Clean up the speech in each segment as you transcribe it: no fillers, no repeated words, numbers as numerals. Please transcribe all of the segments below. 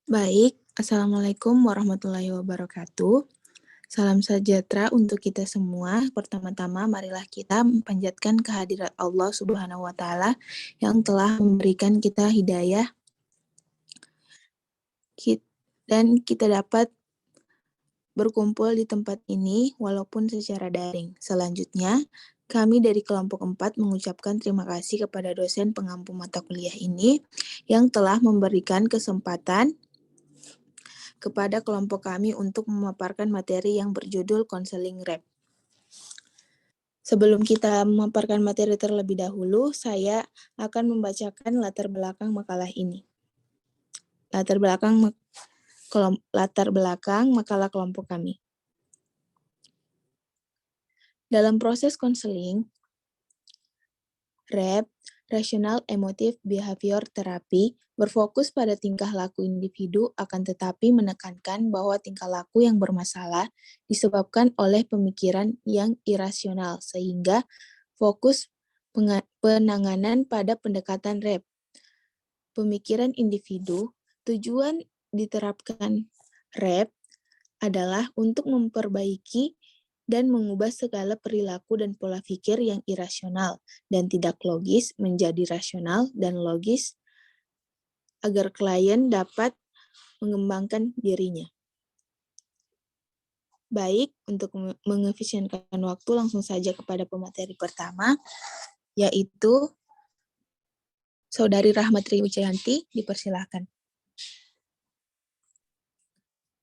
Baik, Assalamualaikum warahmatullahi wabarakatuh. Salam sejahtera untuk kita semua. Pertama-tama, marilah kita memanjatkan kehadirat Allah Subhanahu wa Ta'ala yang telah memberikan kita hidayah dan kita dapat berkumpul di tempat ini walaupun secara daring. Selanjutnya, kami dari kelompok 4 mengucapkan terima kasih kepada dosen pengampu mata kuliah ini yang telah memberikan kesempatan kepada kelompok kami untuk memaparkan materi yang berjudul konseling REP. Sebelum kita memaparkan materi terlebih dahulu, saya akan membacakan latar belakang makalah ini. Latar belakang makalah kelompok kami. Dalam proses konseling, REP, Rational Emotive Behavior Therapy, berfokus pada tingkah laku individu akan tetapi menekankan bahwa tingkah laku yang bermasalah disebabkan oleh pemikiran yang irasional, sehingga fokus penanganan pada pendekatan REP. Pemikiran individu, tujuan diterapkan REP adalah untuk memperbaiki dan mengubah segala perilaku dan pola pikir yang irasional dan tidak logis menjadi rasional dan logis agar klien dapat mengembangkan dirinya. Baik, untuk mengefisienkan waktu langsung saja kepada pemateri pertama, yaitu Saudari Rahmatri Wijayanti, dipersilahkan.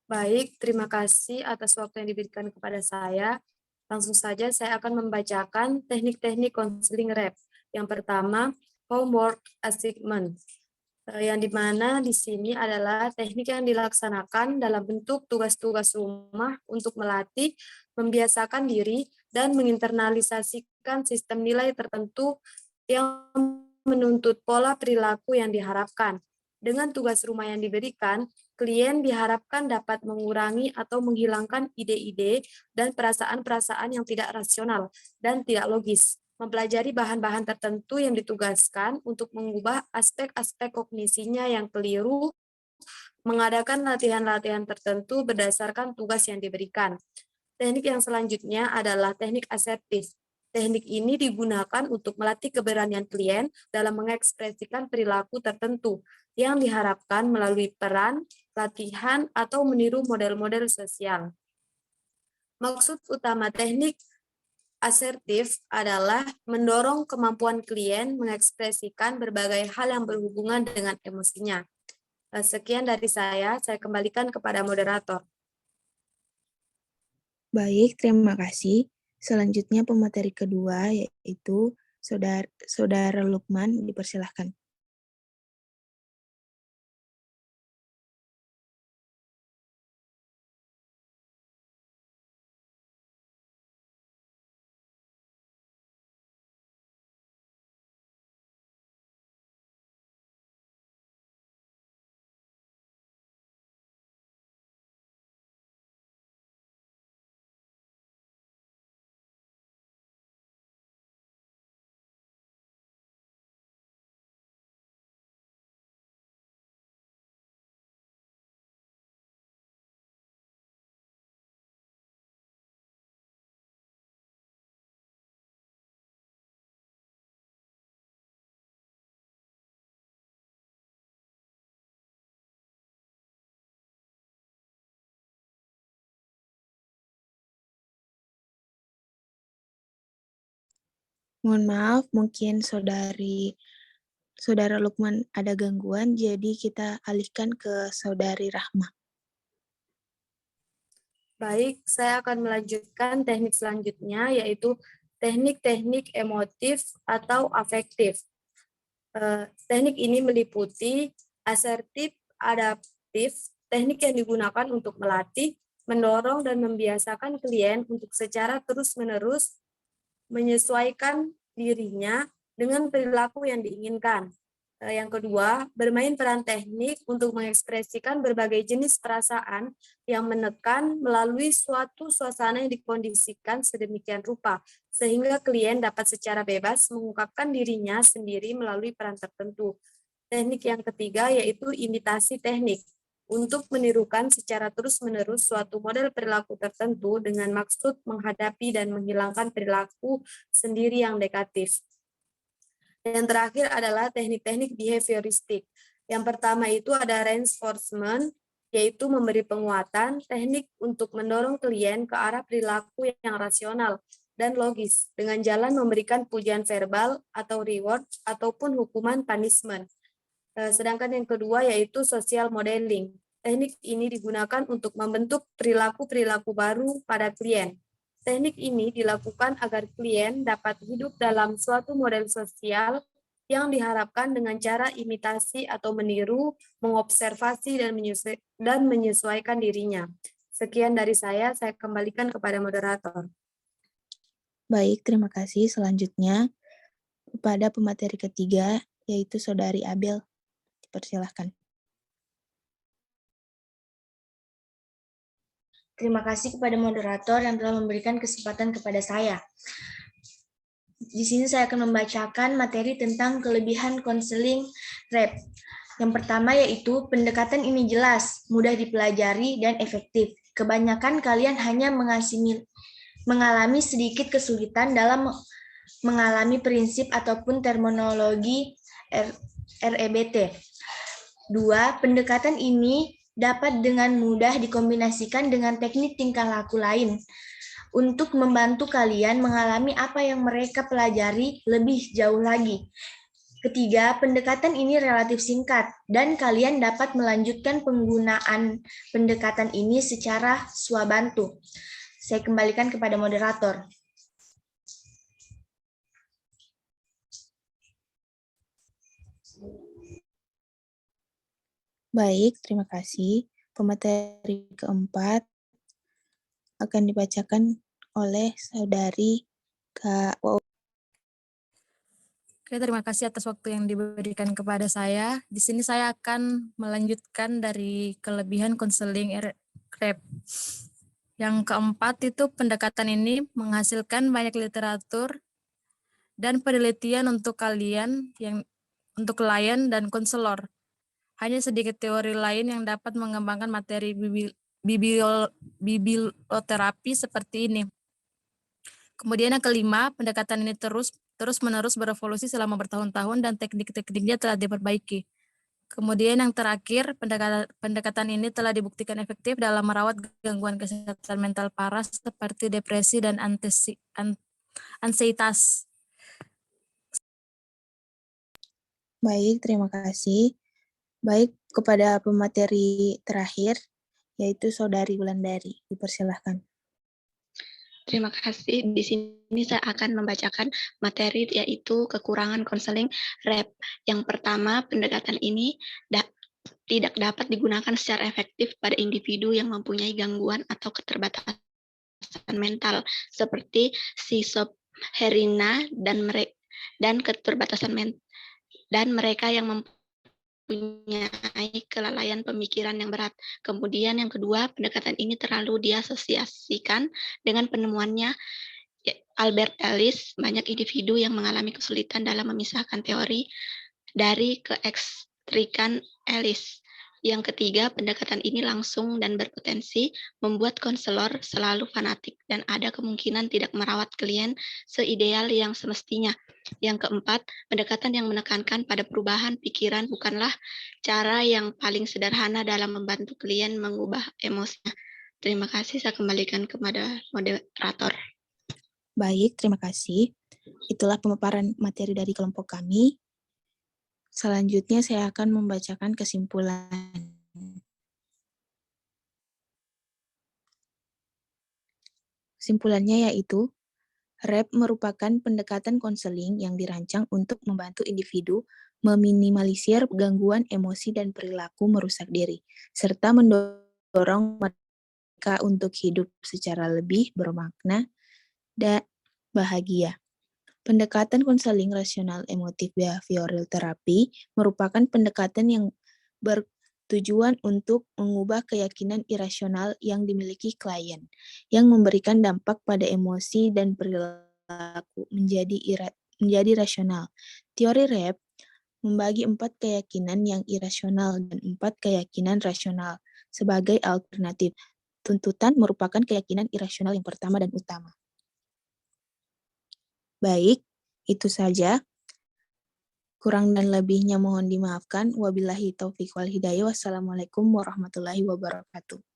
Baik, terima kasih atas waktu yang diberikan kepada saya. Langsung saja saya akan membacakan teknik-teknik konseling REP. Yang pertama, homework assignment. Yang dimana di sini adalah teknik yang dilaksanakan dalam bentuk tugas-tugas rumah untuk melatih, membiasakan diri, dan menginternalisasikan sistem nilai tertentu yang menuntut pola perilaku yang diharapkan. Dengan tugas rumah yang diberikan, klien diharapkan dapat mengurangi atau menghilangkan ide-ide dan perasaan-perasaan yang tidak rasional dan tidak logis, mempelajari bahan-bahan tertentu yang ditugaskan untuk mengubah aspek-aspek kognisinya yang keliru, mengadakan latihan-latihan tertentu berdasarkan tugas yang diberikan. Teknik yang selanjutnya adalah teknik asertif. Teknik ini digunakan untuk melatih keberanian klien dalam mengekspresikan perilaku tertentu yang diharapkan melalui peran, latihan, atau meniru model-model sosial. Maksud utama teknik asertif adalah mendorong kemampuan klien mengekspresikan berbagai hal yang berhubungan dengan emosinya. Sekian dari saya kembalikan kepada moderator. Baik, terima kasih. Selanjutnya pemateri kedua, yaitu Saudara Lukman, dipersilahkan. Mohon maaf, mungkin Saudara Lukman ada gangguan, jadi kita alihkan ke Saudari Rahma. Baik, saya akan melanjutkan teknik selanjutnya, yaitu teknik-teknik emotif atau afektif. Teknik ini meliputi asertif, adaptif, teknik yang digunakan untuk melatih, mendorong, dan membiasakan klien untuk secara terus-menerus menyesuaikan dirinya dengan perilaku yang diinginkan. Yang kedua, bermain peran teknik untuk mengekspresikan berbagai jenis perasaan yang menekan melalui suatu suasana yang dikondisikan sedemikian rupa, sehingga klien dapat secara bebas mengungkapkan dirinya sendiri melalui peran tertentu. Teknik yang ketiga yaitu imitasi teknik. untuk menirukan secara terus-menerus suatu model perilaku tertentu dengan maksud menghadapi dan menghilangkan perilaku sendiri yang negatif. Yang terakhir adalah teknik-teknik behavioristik. Yang pertama itu ada reinforcement, yaitu memberi penguatan, teknik untuk mendorong klien ke arah perilaku yang rasional dan logis, dengan jalan memberikan pujian verbal atau reward, ataupun hukuman punishment. Sedangkan yang kedua yaitu social modeling. Teknik ini digunakan untuk membentuk perilaku-perilaku baru pada klien. Teknik ini dilakukan agar klien dapat hidup dalam suatu model sosial yang diharapkan dengan cara imitasi atau meniru, mengobservasi, dan menyesuaikan dirinya. Sekian dari saya kembalikan kepada moderator. Baik, terima kasih. Selanjutnya, kepada pemateri ketiga, yaitu Saudari Abel. Dipersilahkan. Terima kasih kepada moderator yang telah memberikan kesempatan kepada saya. Di sini saya akan membacakan materi tentang kelebihan konseling REP. Yang pertama yaitu pendekatan ini jelas, mudah dipelajari, dan efektif. Kebanyakan kalian hanya mengalami sedikit kesulitan dalam mengalami prinsip ataupun terminologi REBT. 2. Pendekatan ini dapat dengan mudah dikombinasikan dengan teknik tingkah laku lain untuk membantu kalian mengalami apa yang mereka pelajari lebih jauh lagi. Ketiga, pendekatan ini relatif singkat dan kalian dapat melanjutkan penggunaan pendekatan ini secara swabantu. Saya kembalikan kepada moderator. Baik, terima kasih. Pemateri keempat akan dibacakan oleh Saudari Kak Wow. Oke, terima kasih atas waktu yang diberikan kepada saya. Di sini saya akan melanjutkan dari kelebihan konseling REP. Yang keempat itu pendekatan ini menghasilkan banyak literatur dan penelitian untuk kalian untuk klien dan konselor. Hanya sedikit teori lain yang dapat mengembangkan materi biblioterapi seperti ini. Kemudian yang kelima, pendekatan ini terus-menerus berevolusi selama bertahun-tahun dan teknik-tekniknya telah diperbaiki. Kemudian yang terakhir, pendekatan ini telah dibuktikan efektif dalam merawat gangguan kesehatan mental parah seperti depresi dan ansietas. Baik, terima kasih. Baik, kepada pemateri terakhir, yaitu Saudari Wulandari. Dipersilahkan. Terima kasih. Di sini saya akan membacakan materi yaitu kekurangan konseling REP. Yang pertama, pendekatan ini tidak dapat digunakan secara efektif pada individu yang mempunyai gangguan atau keterbatasan mental seperti schizophrenia dan keterbatasan dan mereka yang mempunyai kelalaian pemikiran yang berat. Kemudian yang kedua, pendekatan ini terlalu diasosiasikan dengan penemuannya Albert Ellis. Banyak individu yang mengalami kesulitan dalam memisahkan teori dari keekstrikan Ellis. Yang ketiga, pendekatan ini langsung dan berpotensi membuat konselor selalu fanatik dan ada kemungkinan tidak merawat klien seideal yang semestinya. Yang keempat, pendekatan yang menekankan pada perubahan pikiran bukanlah cara yang paling sederhana dalam membantu klien mengubah emosinya. Terima kasih, saya kembalikan kepada moderator. Baik, terima kasih. Itulah pemaparan materi dari kelompok kami. Selanjutnya saya akan membacakan kesimpulan. Kesimpulannya yaitu, REP merupakan pendekatan konseling yang dirancang untuk membantu individu meminimalisir gangguan emosi dan perilaku merusak diri, serta mendorong mereka untuk hidup secara lebih bermakna dan bahagia. Pendekatan konseling rasional emotif behavioral therapy merupakan pendekatan yang bertujuan untuk mengubah keyakinan irasional yang dimiliki klien, yang memberikan dampak pada emosi dan perilaku menjadi rasional. Teori REP membagi 4 keyakinan yang irasional dan 4 keyakinan rasional sebagai alternatif. Tuntutan merupakan keyakinan irasional yang pertama dan utama. Baik, itu saja. Kurang dan lebihnya mohon dimaafkan. Wabillahi taufiq wal hidayah. Wassalamualaikum warahmatullahi wabarakatuh.